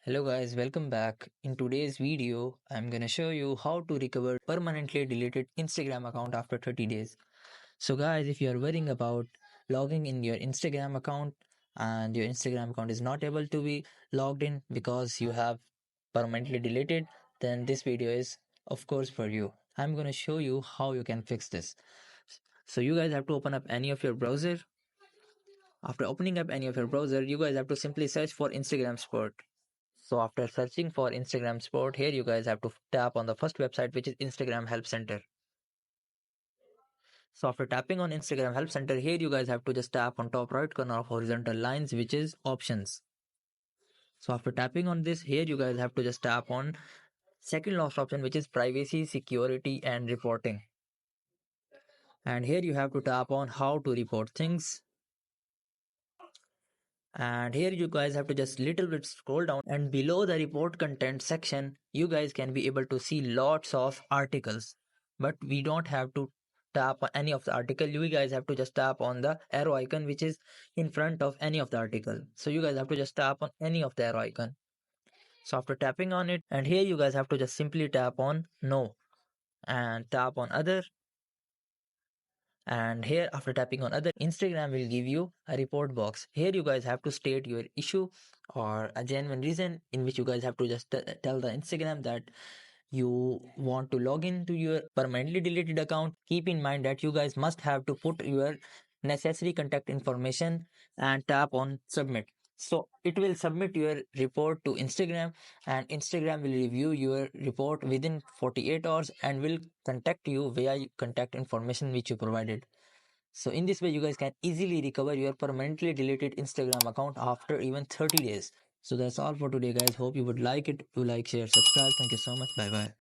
Hello guys, welcome back. In today's video, I'm gonna show you how to recover permanently deleted Instagram account after 30 days. So guys, if you are worrying about logging in your Instagram account and your Instagram account is not able to be logged in because you have permanently deleted, then this video is of course for you. I'm gonna show you how you can fix this. So you guys have to open up any of your browser. After opening up any of your browser, you guys have to simply search for Instagram Sport. So after searching for Instagram Sport, here you guys have to tap on the first website, which is Instagram Help Center. So after tapping on Instagram Help Center, here you guys have to just tap on top right corner of horizontal lines, which is options. So after tapping on this, here you guys have to just tap on second last option, which is privacy, security, and reporting. And here you have to tap on how to report things. And here you guys have to just little bit scroll down, and below the report content section you guys can be able to see lots of articles, but we don't have to tap on any of the article. You guys have to just tap on the arrow icon which is in front of any of the article. So you guys have to just tap on any of the arrow icon. So after tapping on it, and here you guys have to just simply tap on no and tap on other. And here after tapping on other, Instagram will give you a report box. Here you guys have to state your issue or a genuine reason in which you guys have to just tell the Instagram that you want to log into your permanently deleted account. Keep in mind that you guys must have to put your necessary contact information and tap on submit. So it will submit your report to Instagram, and Instagram will review your report within 48 hours and will contact you via contact information which you provided. So in this way, you guys can easily recover your permanently deleted Instagram account after even 30 days. So that's all for today, guys. Hope you would like it. Do like, share, subscribe. Thank you so much. Bye bye.